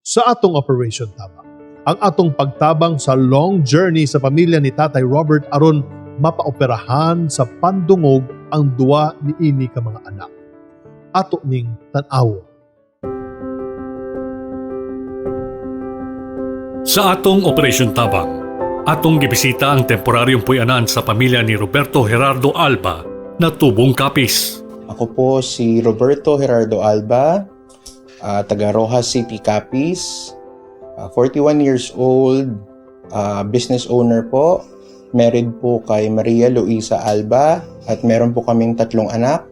sa atong Operation Tabang. Ang atong pagtabang sa long journey sa pamilya ni Tatay Robert aron mapaoperahan sa pandungog ang duwa ni ini ka mga anak. Ato ning tan-awo. Sa atong Operation Tabang, atong gibisita ang temporaryong puyanan sa pamilya ni Roberto Gerardo Alba na tubong kapis. Ako po si Roberto Gerardo Alba, taga Rojas City, Capiz, 41 years old, business owner po, married po kay Maria Luisa Alba at meron po kaming 3 anak.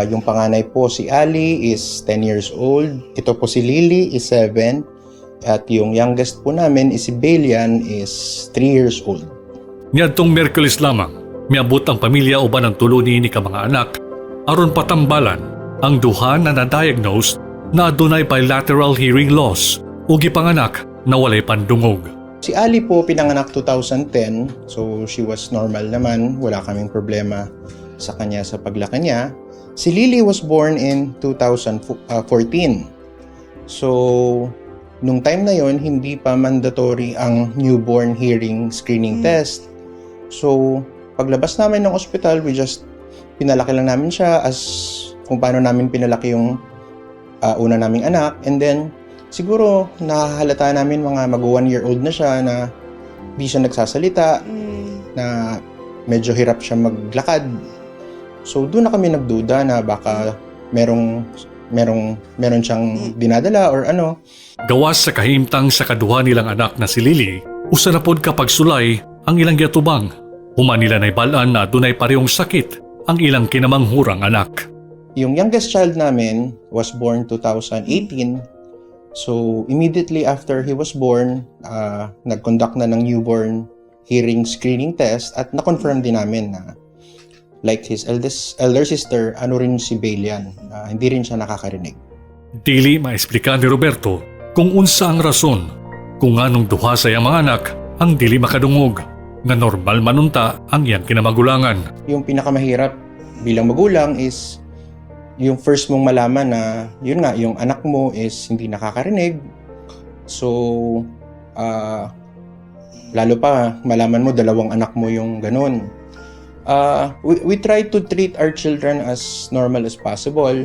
Yung panganay po si Ali is 10 years old, ito po si Lily is 7, at yung youngest po namin is si Belian is 3 years old. Niadtong Miyerkules lamang, miabot ang pamilya uban ang tulo ni ka mga anak aron patambalan ang duha na na-diagnose na adunay bilateral hearing loss o gipanganak na walay pandungog. Si Ali po pinanganak 2010, so she was normal naman, wala kaming problema sa kanya sa paglaki niya. Si Lily was born in 2014. So, nung time na yon hindi pa mandatory ang newborn hearing screening test. So, paglabas namin ng ospital, we just pinalaki lang namin siya as kung paano namin pinalaki yung una naming anak. And then, siguro nahahalata namin mga mag-1-year-old na siya na di siya nagsasalita, na medyo hirap siya maglakad. So, doon na kami nagduda na baka meron siyang dinadala or ano. Gawas sa kahimtang sa kaduha nilang anak na si Lily, usa na pod kapag sulay ang ilang giatubang. Human nila naibalaan na dunay parehong sakit ang ilang kinamanghurang anak. Yung youngest child namin was born 2018. So, immediately after he was born, nag-conduct na ng newborn hearing screening test at na-confirm din namin na like his elder sister, ano rin si Belian, hindi rin siya nakakarinig. Dili maesplika ni Roberto kung unsa ang rason kung anong duha sa iyang mga anak ang dili makadungog nga normal manunta ang iyang kinamagulangan. Yung pinakamahirap bilang magulang is yung first mong malaman na yun nga, yung anak mo is hindi nakakarinig. So, lalo pa malaman mo 2 anak mo yung ganun. We try to treat our children as normal as possible.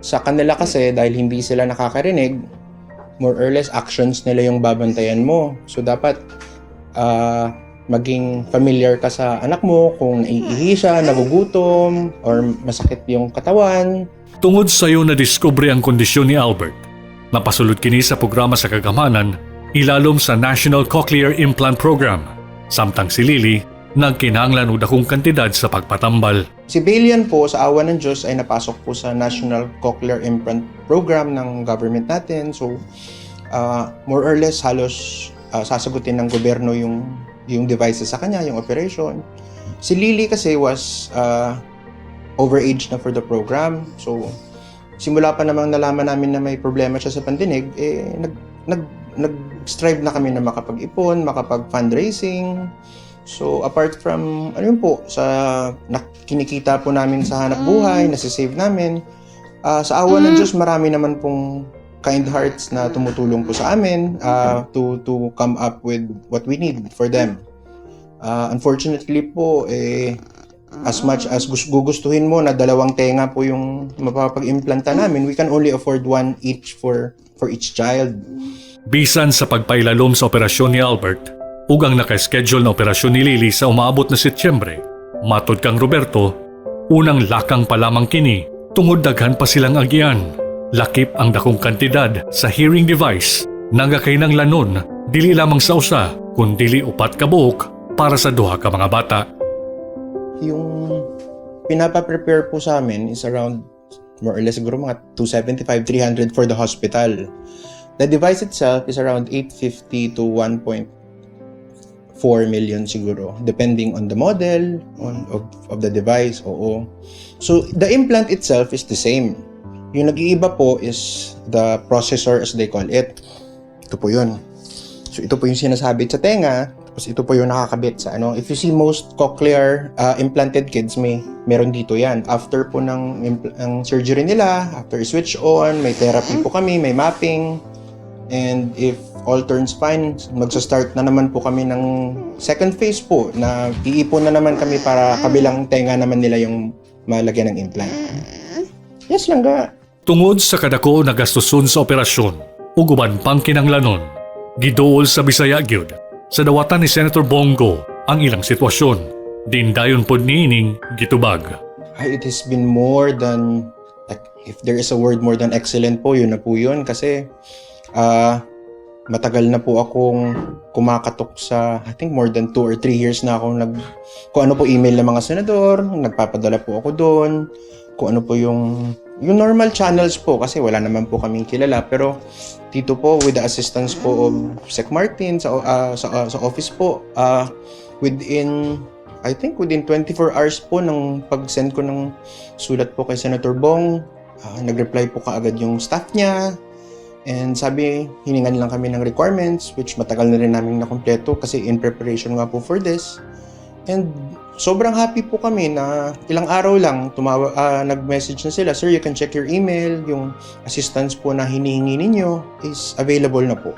Sa kanila kasi, dahil hindi sila nakakarinig, more or less actions nila yung babantayan mo. So dapat maging familiar ka sa anak mo kung naiihi siya, nagugutom, or masakit yung katawan. Tungod sa iyo na-discovery ang kondisyon ni Albert, napasulod kini sa programa sa kagamanan, ilalom sa National Cochlear Implant Program. Samtang si Lily, nagkinahanglan og dakong kantidad sa pagpatambal. Si Belian po, sa awa ng Diyos, ay napasok po sa National Cochlear Implant Program ng government natin. So, more or less, halos sasagutin ng gobyerno yung devices sa kanya, yung operation. Si Lily kasi was overage na for the program. So, simula pa namang nalaman namin na may problema siya sa pandinig, nag-strive na kami na makapag-ipon, makapag-fundraising. So, apart from, sa kinikita po namin sa hanap buhay, nasisave namin, sa awa ng Diyos, marami naman pong kind hearts na tumutulong po sa amin to come up with what we need for them. Unfortunately po, as much as gugustuhin mo na 2 tenga po yung mapapag-implanta namin, we can only afford 1 each for each child. Bisan sa pagpailalom sa operasyon ni Albert, ug ang naka-schedule na operasyon ni Lily sa umaabot na Setyembre, matod kang Roberto, unang lakang pa lamang kini, tungod daghan pa silang agian. Lakip ang dakong kantidad sa hearing device, nangakay ng lanon, dili lamang sa usa, kundili 4 ka buok para sa 2 ka mga bata. Yung pinapa-prepare po sa amin is around, more or less siguro mga 275-300 for the hospital. The device itself is around 850 to 1.4 million siguro, depending on the model of the device. Oo. So, the implant itself is the same. Yung nag-iiba po is the processor, as they call it. Ito po yun. So, ito po yung sinasabit sa tenga. Tapos ito po yung nakakabit sa ano. If you see most cochlear implanted kids, meron dito yan. After po ng surgery nila, after switch on, may therapy po kami, may mapping. And if all turns fine, magsa-start na naman po kami ng second phase po na iipon na naman kami para kabilang tenga naman nila yung malagyan ng implant. Yes lang ga. Tungod sa kadako na gastuson sa operasyon, ug uban pang kinahanglanon, giduol sa Bisaya gyud sa dawatan ni Senator Bongo ang ilang sitwasyon. Dindayon pod niining gitubag. It has been more than, like, if there is a word more than excellent po, yun na po yun. Kasi matagal na po akong kumakatok sa, I think more than 2 or 3 years na akong kung ano po email ng mga senador, nagpapadala po ako doon, kung ano po yung normal channels po, kasi wala naman po kaming kilala. Pero dito po, with the assistance po of Sec Martin sa office po, I think within 24 hours po ng pag-send ko ng sulat po kay Senator Bong, nag-reply po kaagad yung staff niya. And sabi, hiningan lang kami ng requirements, which matagal na rin namin nakompleto kasi in preparation nga po for this. And sobrang happy po kami na ilang araw lang nag-message na sila, "Sir, you can check your email. Yung assistance po na hinihingi ninyo is available na po."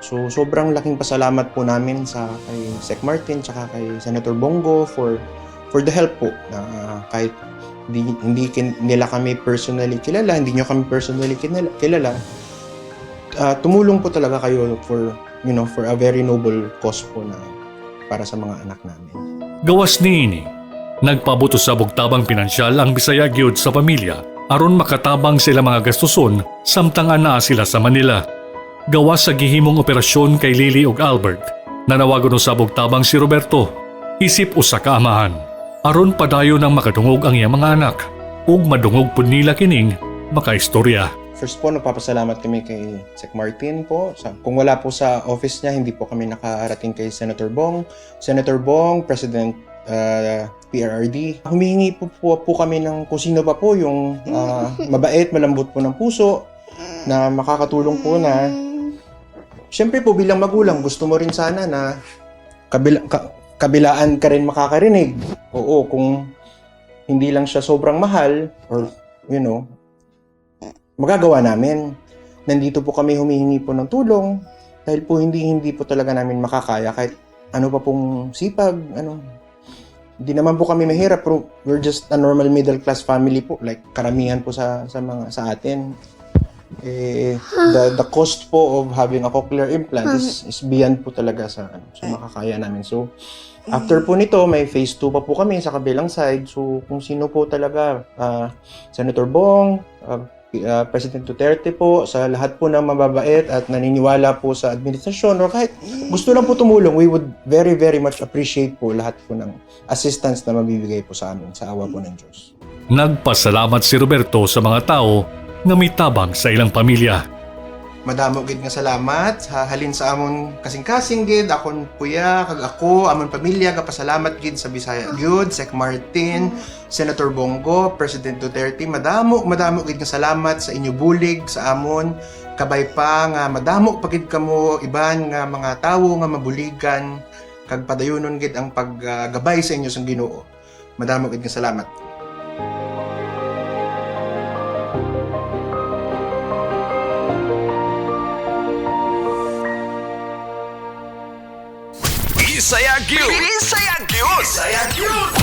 So sobrang laking pasalamat po namin kay Sec Martin tsaka kay Senator Bongo for the help po, na kahit hindi nila kami personally kilala, hindi nyo kami personally kilala, tumulong po talaga kayo for a very noble cause po na para sa mga anak namin. Gawas niini, nagpabuto sa bugtabang pinansyal ang Bisaya gyud sa pamilya aron makatabang sila mga gastuson samtang anaa sila sa Manila. Gawas sa gihimong operasyon kay Lily ug Albert, nanawagon sa bugtabang si Roberto, isip usa ka amahan, aron padayon nang makadungog ang iyang mga anak ug madungog pud nila kining makaistorya. First po, nagpapasalamat kami kay Sec Martin po. Kung wala po sa office niya, hindi po kami nakarating kay Senator Bong. Senator Bong, President PRRD. Humihingi po kami ng kung sino pa po yung mabait, malambot po ng puso na makakatulong po na siyempre po bilang magulang, gusto mo rin sana na kabilaan ka rin makakarinig. Oo, kung hindi lang siya sobrang mahal or magagawa namin. Nandito po kami humihingi po ng tulong dahil po hindi po talaga namin makakaya kahit ano pa pong sipag, Hindi naman po kami mahirap, pero we're just a normal middle class family po, like karamihan po sa atin. The cost po of having a cochlear implant is beyond po talaga sa makakaya namin. So after po nito, may phase 2 pa po kami sa kabilang side. So kung sino po talaga, Senator Bong, President Duterte po, sa lahat po na mababait at naniniwala po sa administrasyon, or kahit gusto lang po tumulong, we would very, very much appreciate po lahat po ng assistance na mabibigay po sa amin, sa awa po ng Diyos. Nagpasalamat si Roberto sa mga tao nga may tabang sa ilang pamilya. Madamo gid nga salamat halin sa amon kasing-kasing gid, akon kuya kag ako, amon pamilya, gapasalamat gid sa Bisaya gyud, Sec Martin, Senator Bongo, President Duterte. Madamo gid nga salamat sa inyo bulig sa amon, kabay pa nga madamo pa gid kamo iban nga mga tawo nga mabuligan kag padayonon gid ang paggabay sa inyo sang Ginoo. Madamo gid nga salamat. Bisaya Gyud! Bisaya Gyud! Bisaya Gyud!